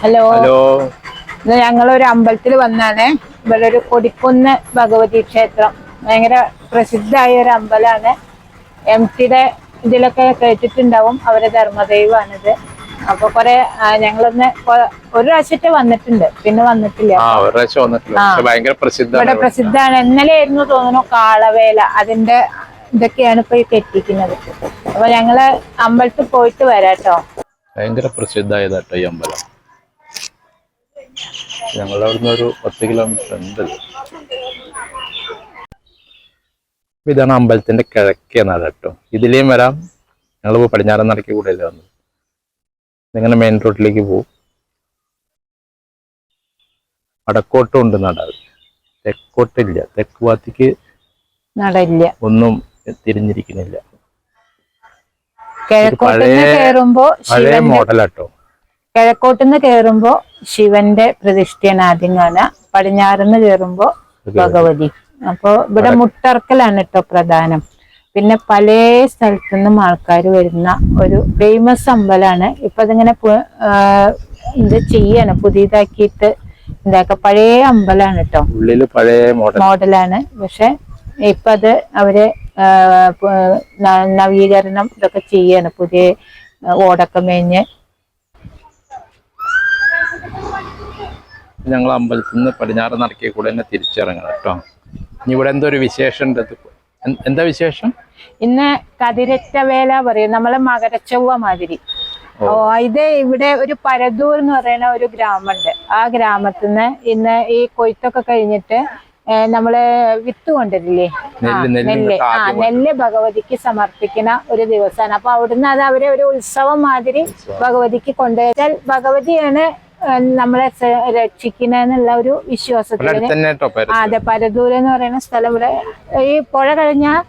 Hello hello. ഞങ്ങളൊരു അമ്പലത്തിൽ വന്നാണ്. ഇവിടെ ഒരു കൊടിക്കുന്ന് ഭഗവതി ക്ഷേത്രം ഭയങ്കര പ്രസിദ്ധമായ ഒരു അമ്പലമാണ്. MTയുടെ ഇതിലൊക്കെ കേട്ടിട്ടുണ്ടാവും. അവരെ ധർമ്മദൈവമാണിത്. അപ്പൊ ഞങ്ങളൊന്ന് ഒരു പ്രാവശ്യത്തെ വന്നിട്ടുണ്ട്, പിന്നെ വന്നിട്ടില്ല. ഇവിടെ പ്രസിദ്ധമാണ്. ഇന്നലെ ആയിരുന്നു തോന്നുന്നു കാളവേല, അതിന്റെ ഇതൊക്കെയാണ് ഇപ്പൊ ഈ കെട്ടിക്കുന്നത്. അപ്പൊ ഞങ്ങള് അമ്പലത്തിൽ പോയിട്ട് വരാട്ടോ. ഭയങ്കര പ്രസിദ്ധമായതാട്ടോ ഈ അമ്പലം. ഞങ്ങളുടെ അവിടുന്ന് ഒരു 10 കിലോമീറ്റർ ഉണ്ട്. ഇതാണ് അമ്പലത്തിന്റെ കിഴക്കേ നട കേട്ടോ. ഇതിലേയും വരാം. ഞങ്ങളിപ്പോ പടിഞ്ഞാറൻ നടക്കി കൂടെയല്ലേ വന്നത്. ഇങ്ങനെ മെയിൻ റോഡിലേക്ക് പോകും. വടക്കോട്ടും ഉണ്ട് നട, തെക്കോട്ടില്ല. തെക്ക് ഭാഗത്തേക്ക് നടയില്ല, ഒന്നും തിരിഞ്ഞിരിക്കുന്നില്ല. പഴയ മോഡലാട്ടോ. കിഴക്കോട്ടുനിന്ന് കയറുമ്പോ ശിവന്റെ പ്രതിഷ്ഠയാണ് ആദ്യം കാണുക. പടിഞ്ഞാറുന്ന് കയറുമ്പോ ഭഗവതി. അപ്പൊ ഇവിടെ മുട്ടർക്കലാണ് കേട്ടോ പ്രധാനം. പിന്നെ പല സ്ഥലത്തു നിന്നും ആൾക്കാർ വരുന്ന ഒരു ഫേമസ് അമ്പലമാണ്. ഇപ്പൊ അതിങ്ങനെ ഇത് ചെയ്യാണ്, പുതിയതാക്കിയിട്ട് പഴയ അമ്പലമാണ് കേട്ടോ. ഉള്ളില് പഴയ മോഡലാണ്. പക്ഷെ ഇപ്പൊ അത് അവര് നവീകരണം ഇതൊക്കെ ചെയ്യാണ്. പുതിയ ഓടൊക്കെ മേഞ്ഞ് ഞങ്ങൾ അമ്പലത്തിൽ നിന്ന് പടിഞ്ഞാറ് നടക്കിയ കൂടെ തന്നെ തിരിച്ചിറങ്ങണം കേട്ടോ. ഇനി ഇവിടെ എന്തോ ഒരു വിശേഷം ഉണ്ട്. എന്താ വിശേഷം? ഇന്ന് കതിരറ്റ വേല പറയും, നമ്മളെ മകരച്ചൊവ്വ മാതിരി. ഇത് ഇവിടെ ഒരു പരദൂർ എന്ന് പറയുന്ന ഒരു ഗ്രാമമുണ്ട്. ആ ഗ്രാമത്തിൽ നിന്ന് ഇന്ന് ഈ കൊയ്ത്തൊക്കെ കഴിഞ്ഞിട്ട് നമ്മള് വിത്ത് കൊണ്ടിരില്ലേ, നെല്ല് ഭഗവതിക്ക് സമർപ്പിക്കുന്ന ഒരു ദിവസമാണ്. അപ്പൊ അവിടുന്ന് അത് അവരെ ഒരു ഉത്സവം മാതിരി ഭഗവതിക്ക് കൊണ്ടുപോയാൽ ഭഗവതിയാണ് നമ്മളെ രക്ഷിക്കുന്നതിനുള്ള ഒരു വിശ്വാസത്തിന്. അതെ, പരദൂര് എന്ന് പറയുന്ന സ്ഥലം ഇവിടെ ഈ പുഴ കഴിഞ്ഞാൽ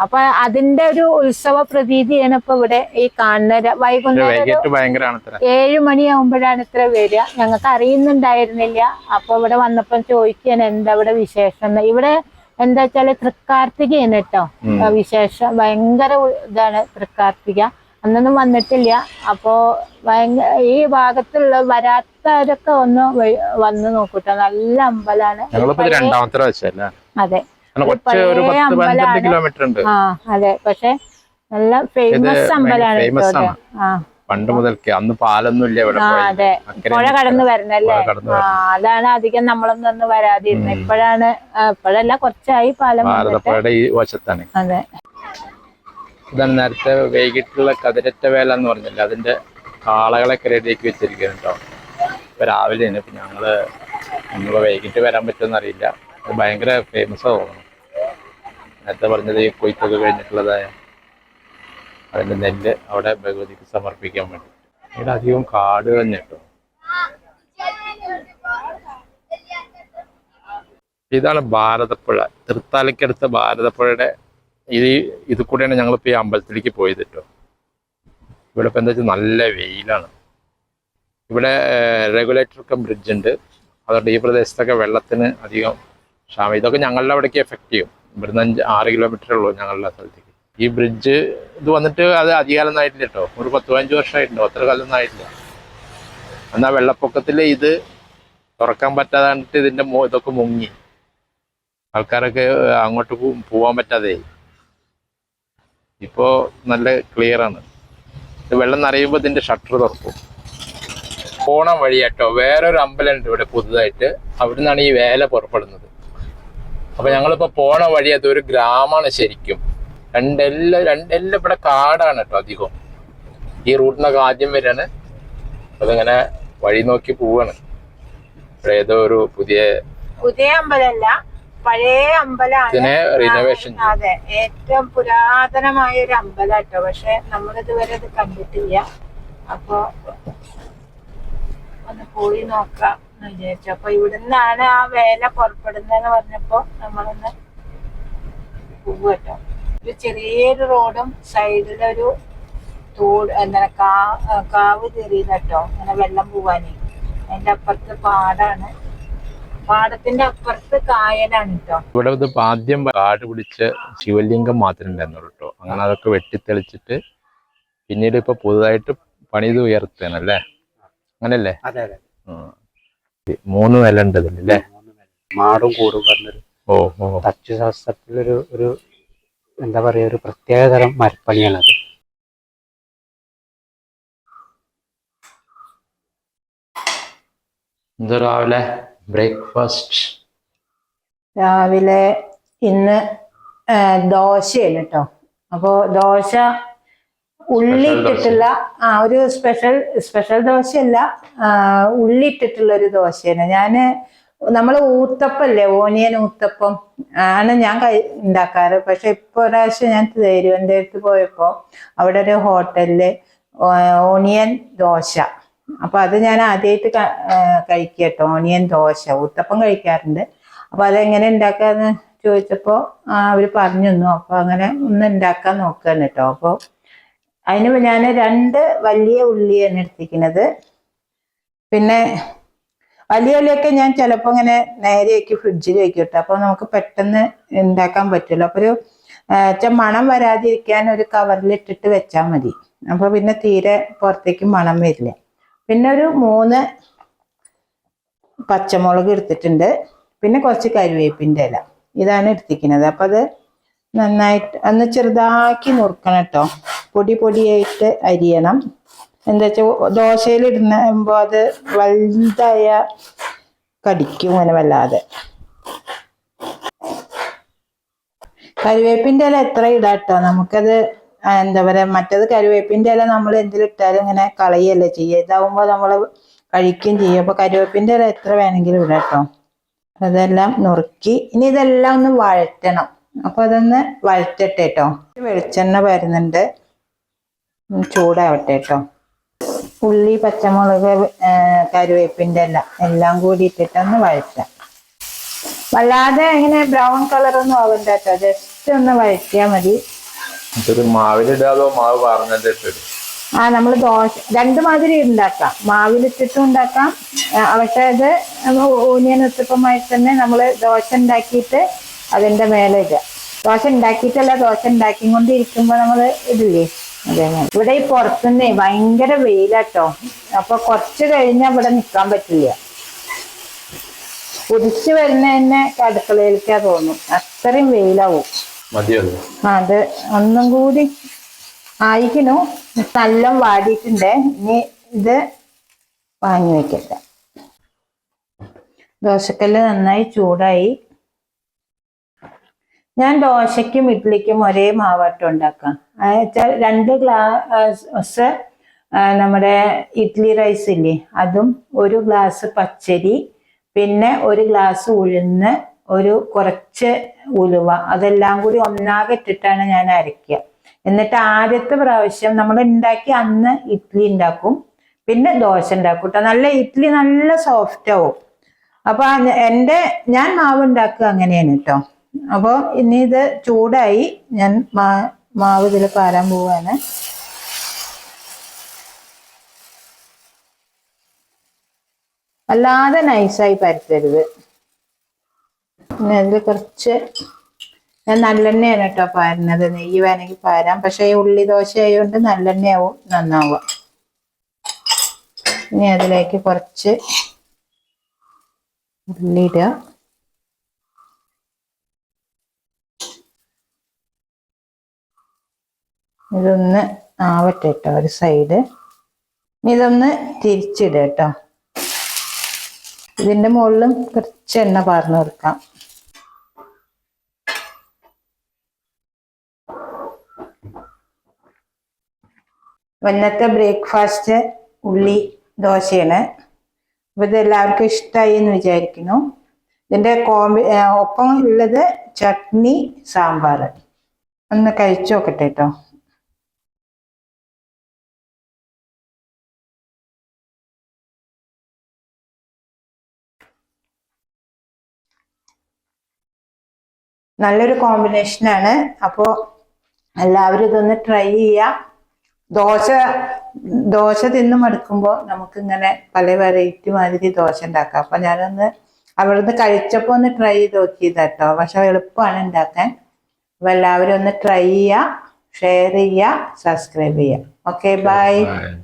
അപ്പൊ അതിന്റെ ഒരു ഉത്സവ പ്രതീതിയാണ് ഇപ്പൊ ഇവിടെ ഈ കാണുന്ന. വൈകുന്നേരം 7 മണിയാകുമ്പോഴാണ് ഇത്ര വരിക. ഞങ്ങൾക്ക് അറിയുന്നുണ്ടായിരുന്നില്ല. അപ്പൊ ഇവിടെ വന്നപ്പോ ചോദിക്കാൻ എന്താ ഇവിടെ വിശേഷം. ഇവിടെ എന്താ വെച്ചാല് തൃക്കാർത്തികയാണ് കേട്ടോ വിശേഷം. ഭയങ്കര ഇതാണ് തൃക്കാർത്തിക. അന്നൊന്നും വന്നിട്ടില്ല. അപ്പോ ഈ ഭാഗത്തുള്ള വരാത്തവരൊക്കെ ഒന്ന് വന്ന് നോക്കൂട്ടോ. നല്ല അമ്പലാണ്. അതെ, അതെ. പക്ഷെ നല്ല ഫേമസ് അമ്പലാണ്. പണ്ട് മുതൽക്ക് അന്ന് പാലൊന്നും ഇല്ല ഇവിടെ. അതെ, പുഴ കടന്നു വരണല്ലേ. അതാണ് അധികം നമ്മളൊന്നും വരാതിരുന്നത്. ഇപ്പോഴല്ല, കുറച്ചായി പാലം. ഈ വശത്താണ്. അതെ. ഇതാണ് നേരത്തെ വൈകിട്ടുള്ള കതിരറ്റ വേല എന്ന് പറഞ്ഞില്ല, അതിന്റെ കാളകളൊക്കെ റെഡിയാക്കി വെച്ചിരിക്കുന്നു കേട്ടോ. ഇപ്പൊ രാവിലെയാണ്. ഇപ്പൊ നമ്മളിപ്പോ വൈകിട്ട് വരാൻ പറ്റുമെന്ന് അറിയില്ല. അത് ഭയങ്കര ഫേമസ് തോന്നുന്നു. നേരത്തെ പറഞ്ഞത് ഈ കൊയ്ത്തൊക്കെ കഴിഞ്ഞിട്ടുള്ളതായ അതിന്റെ നെല്ല് അവിടെ ഭഗവതിക്ക് സമർപ്പിക്കാൻ വേണ്ടി. ഇവിടെ അധികം കാട് തന്നെ കേട്ടോ. ഇതാണ് ഭാരതപ്പുഴ, തൃത്താലയ്ക്കടുത്ത ഭാരതപ്പുഴയുടെ ഇത് കൂടെയാണ് ഞങ്ങളിപ്പോൾ ഈ അമ്പലത്തിലേക്ക് പോയത് കേട്ടോ. ഇവിടെ ഇപ്പം എന്താ വെച്ചാൽ നല്ല വെയിലാണ്. ഇവിടെ റെഗുലേറ്റർ ബ്രിഡ്ജ് ഉണ്ട്. അതുകൊണ്ട് ഈ പ്രദേശത്തൊക്കെ വെള്ളത്തിന് അധികം ക്ഷാമം. ഇതൊക്കെ ഞങ്ങളുടെ അവിടേക്ക് എഫക്റ്റ് ചെയ്യും. ഇവിടുന്ന് 6 കിലോമീറ്ററേ ഉള്ളൂ ഞങ്ങളുടെ സ്ഥലത്തേക്ക്. ഈ ബ്രിഡ്ജ് ഇത് വന്നിട്ട് അത് അധികാലൊന്നും ആയിട്ടില്ല കേട്ടോ. ഒരു 10-15 വർഷമായിട്ടുണ്ടോ, അത്ര കാലമൊന്നും ആയിട്ടില്ല. എന്നാൽ വെള്ളപ്പൊക്കത്തിൽ ഇത് തുറക്കാൻ പറ്റാതായിട്ട് ഇതിൻ്റെ ഇതൊക്കെ മുങ്ങി. ആൾക്കാരൊക്കെ അങ്ങോട്ട് പോകാൻ പറ്റാതെ. ഇപ്പോൾ നല്ല ക്ലിയർ ആണ്. വെള്ളം നിറയുമ്പോൾ ഇതിന്റെ ഷട്ടർ തുറക്കും. പോണം വഴി കേട്ടോ വേറൊരു അമ്പലമുണ്ട് ഇവിടെ പുതുതായിട്ട്. അവിടുന്നാണ് ഈ വേല പുറപ്പെടുന്നത്. അപ്പൊ ഞങ്ങളിപ്പോ പോണ വഴി അതൊരു ഗ്രാമമാണ് ശരിക്കും. രണ്ടെല്ലാം ഇവിടെ കാടാണ് കേട്ടോ അധികം. ഈ റൂട്ടിനൊക്കെ ആദ്യം വരാണ്. അതിങ്ങനെ വഴി നോക്കി പോവാണ്. ഇവിടെ ഏതോ ഒരു പുതിയ അമ്പലമല്ല, പഴയ അമ്പലമാണ്. റിനോവേഷൻ. അതെ, ഏറ്റവും പുരാതനമായ ഒരു അമ്പലം കേട്ടോ. പക്ഷെ നമ്മളിതുവരെ ഇത് കണ്ടിട്ടില്ല. അപ്പൊ ഒന്ന് പോയി നോക്കാം എന്ന് വിചാരിച്ചു. അപ്പൊ ഇവിടുന്നാണ് ആ വേല പുറപ്പെടുന്നതെന്ന് പറഞ്ഞപ്പോ നമ്മളൊന്ന് പോവുക കേട്ടോ. ഒരു ചെറിയൊരു റോഡും സൈഡിലൊരു തോട് കാവ് കയറിയത് കേട്ടോ. അങ്ങനെ വെള്ളം പോവാനേ. അതിന്റെ അപ്പുറത്ത് പാടാണ്. പാടത്തിന്റെ അപ്പുറത്ത് കായലാണ് കേട്ടോ. ഇവിടെ ആദ്യം കാട് പിടിച്ച ശിവലിംഗം മാത്രമേ ഉണ്ടായിരുന്നുള്ളൂ കേട്ടോ. അങ്ങനെ അതൊക്കെ വെട്ടിത്തെളിച്ചിട്ട് പിന്നീട് ഇപ്പൊ പുതുതായിട്ട് പണിത് ഉയർത്തുകയാണല്ലേ, അങ്ങനല്ലേ? അതെ അതെ. 3 നില ഉണ്ട് അല്ലേ? മാടും കൂടും പറഞ്ഞൊരു ഓ ഓ തച്ചുശാസ്ത്രത്തിലൊരു ഒരു എന്താ പറയാ, ഒരു പ്രത്യേകതരം മരപ്പണിയാണത്. എന്താ രാവിലെ ബ്രേക്ക്ഫാസ്റ്റ്? രാവിലെ ഇന്ന് ദോശയാണ് കേട്ടോ. അപ്പോ ദോശ ഉള്ളി ഇട്ടിട്ടുള്ള ഒരു സ്പെഷ്യൽ ദോശയല്ല, ഉള്ളി ഇട്ടിട്ടുള്ള ഒരു ദോശയാണ്. നമ്മൾ ഊത്തപ്പല്ലേ, ഓനിയൻ ഊത്തപ്പം ആണ് ഞാൻ ഉണ്ടാക്കാറ്. പക്ഷെ ഇപ്പൊ ഒരാഴ്ച ഞാൻ തിരുവനന്തപുരത്ത് പോയപ്പോ അവിടെ ഒരു ഹോട്ടലില് ഓണിയൻ ദോശ, അപ്പൊ അത് ഞാൻ ആദ്യമായിട്ട് കഴിക്കട്ടോ. ഓണിയൻ ദോശ, ഊത്തപ്പം കഴിക്കാറുണ്ട്. അപ്പൊ അതെങ്ങനെ ഉണ്ടാക്കാന്ന് ചോദിച്ചപ്പോ അവര് പറഞ്ഞു തന്നു. അപ്പൊ അങ്ങനെ ഒന്ന് ഉണ്ടാക്കാൻ നോക്കുകയാണ് കേട്ടോ. അപ്പൊ അതിന് ഞാൻ 2 വലിയ ഉള്ളിയാണ് എടുത്തിരിക്കുന്നത്. പിന്നെ വലിയ ഉള്ളിയൊക്കെ ഞാൻ ചിലപ്പോൾ ഇങ്ങനെ നേരെയാക്കി ഫ്രിഡ്ജിൽ വെക്കും കേട്ടോ. അപ്പൊ നമുക്ക് പെട്ടെന്ന് ഉണ്ടാക്കാൻ പറ്റുമല്ലോ. അപ്പൊ ഒരു മണം വരാതിരിക്കാൻ ഒരു കവറിൽ ഇട്ടിട്ട് വെച്ചാൽ മതി. അപ്പൊ പിന്നെ തീരെ പുറത്തേക്ക് മണം വരില്ല. പിന്നെ ഒരു 3 പച്ചമുളക് എടുത്തിട്ടുണ്ട്. പിന്നെ കുറച്ച് കരിവേപ്പിൻ്റെ ഇല, ഇതാണ് എടുത്തിരിക്കുന്നത്. അപ്പൊ അത് നന്നായിട്ട് ഒന്ന് ചെറുതാക്കി നുറുക്കണം കേട്ടോ. പൊടിയായിട്ട് അരിയണം. എന്താ വെച്ചാൽ ദോശയിൽ ഇടുമ്പോൾ അത് വലുതായ കടിക്കും അങ്ങനെ വല്ലാതെ. കരിവേപ്പിൻ്റെ ഇല എത്ര ഇടാട്ടോ, നമുക്കത് എന്താ പറയാ, മറ്റത് കരിവേപ്പിൻ്റെ ഇല നമ്മൾ എന്തിലിട്ടാലും ഇങ്ങനെ കളയല്ലേ ചെയ്യുക. ഇതാവുമ്പോൾ നമ്മൾ കഴിക്കുകയും ചെയ്യും. അപ്പൊ കരിവേപ്പിൻ്റെ ഇല എത്ര വേണമെങ്കിലും ഇടാട്ടോ. അതെല്ലാം നുറുക്കി ഇനി ഇതെല്ലാം ഒന്ന് വഴറ്റണം. അപ്പൊ അതൊന്ന് വഴറ്റട്ടെ കേട്ടോ. വെളിച്ചെണ്ണ വരുന്നുണ്ട്, ചൂടാവട്ടെ കേട്ടോ. ഉള്ളി, പച്ചമുളക്, കരുവേപ്പിൻ്റെ എല്ലാം കൂടി ഇട്ടിട്ടൊന്ന് വഴറ്റാം. വല്ലാതെ ഇങ്ങനെ ബ്രൗൺ കളറൊന്നും ആവണ്ട കേട്ടോ, ജസ്റ്റ് ഒന്ന് വഴറ്റിയാൽ മതി. മാവിലിടാതോ മാവ് പറഞ്ഞിട്ട്? നമ്മൾ ദോശ 2 മാതിരി ഉണ്ടാക്കാം. മാവിലിട്ടിട്ടും ഉണ്ടാക്കാം. പക്ഷെ അത് ഓനിയൻ ഉത്തപ്പമായിട്ട് തന്നെ നമ്മൾ ദോശ ഉണ്ടാക്കിയിട്ട് അതിൻ്റെ മേലെ ഇടുക. ദോശ ഉണ്ടാക്കിയിട്ടല്ല, ദോശ ഉണ്ടാക്കിക്കൊണ്ടിരിക്കുമ്പോൾ നമ്മൾ ഇടില്ലേ, അതേപോലെ. ഇവിടെ ഈ പുറത്തുനിന്നേ ഭയങ്കര വെയിലാട്ടോ. അപ്പൊ കുറച്ച് കഴിഞ്ഞാൽ ഇവിടെ നിൽക്കാൻ പറ്റില്ല. കുതിച്ച് വരുന്നതന്നെ അടുക്കളയിലേക്കാ തോന്നും, അത്രയും വെയിലാവും. അത് ഒന്നും കൂടി ആയിക്കണു. നല്ല വാടിയിട്ടുണ്ട്. ഇനി ഇത് വാങ്ങി വെക്കട്ടെ. ദോശക്കല്ല് നന്നായി ചൂടായി. ഞാൻ ദോശയ്ക്കും ഇഡ്ഡലിക്കും ഒരേ മാവാട്ടം ഉണ്ടാക്കാം. 2 ഗ്ലാസ് നമ്മുടെ ഇഡ്ഡലി റൈസ് ഇല്ലേ, അതും 1 ഗ്ലാസ് പച്ചരി, പിന്നെ 1 ഗ്ലാസ് ഉഴുന്ന്, കുറച്ച് ഉലുവ, അതെല്ലാം കൂടി ഒന്നാകെ ഇട്ടിട്ടാണ് ഞാൻ അരയ്ക്കുക. എന്നിട്ട് ആദ്യത്തെ പ്രാവശ്യം നമ്മൾ ഉണ്ടാക്കി അന്ന് ഇഡ്ഡലി ഉണ്ടാക്കും, പിന്നെ ദോശ ഉണ്ടാക്കും കേട്ടോ. ഇഡ്ഡലി നല്ല സോഫ്റ്റ് ആവും. അപ്പൊ ഞാൻ മാവ് ഉണ്ടാക്കുക അങ്ങനെയാണ് കേട്ടോ. അപ്പോൾ ഇനി ഇത് ചൂടായി, ഞാൻ മാവ് ഇതിൽ പാരാൻ പോവാണ്. അല്ലാതെ നൈസായി പരത്തരുത്. പിന്നെ അതിൽ കുറച്ച് ഞാൻ നല്ലെണ്ണയാണ് കേട്ടോ പാരുന്നത്. നെയ്യ് വേണമെങ്കിൽ പാരാം, പക്ഷെ ഈ ഉള്ളി ദോശ ആയതുകൊണ്ട് നല്ലെണ്ണയാവും നന്നാവുക. ഇനി അതിലേക്ക് കുറച്ച് ഉള്ളി ഇടുക. ഇതൊന്ന് ആവട്ടെ കേട്ടോ ഒരു സൈഡ്. ഇതൊന്ന് തിരിച്ചിടുക കേട്ടോ. ഇതിന്റെ മുകളിലും കുറച്ച് എണ്ണ പാർന്നു കൊടുക്കാം. ഇന്നത്തെ ബ്രേക്ക്ഫാസ്റ്റ് ഉള്ളി ദോശയാണ്. അപ്പൊ ഇത് എല്ലാവർക്കും ഇഷ്ടമായി എന്ന് വിചാരിക്കുന്നു. ഇതിന്റെ ഒപ്പം ഉള്ളത് ചട്നി, സാമ്പാർ. ഒന്ന് കഴിച്ചു നോക്കട്ടെ കേട്ടോ. നല്ലൊരു കോമ്പിനേഷനാണ്. അപ്പോൾ എല്ലാവരും ഇതൊന്ന് ട്രൈ ചെയ്യുക. ദോശ തിന്ന് മടുക്കുമ്പോൾ നമുക്കിങ്ങനെ പല വെറൈറ്റി മാതിരി ദോശ ഉണ്ടാക്കാം. അപ്പം ഞാനൊന്ന് അവിടുന്ന് കഴിച്ചപ്പോൾ ഒന്ന് ട്രൈ ചെയ്ത് നോക്കിയതാട്ടോ. പക്ഷെ എളുപ്പമാണ് ഉണ്ടാക്കാൻ. അപ്പോൾ എല്ലാവരും ഒന്ന് ട്രൈ ചെയ്യുക. ഷെയർ ചെയ്യുക, സബ്സ്ക്രൈബ് ചെയ്യുക. Okay, bye. Bye.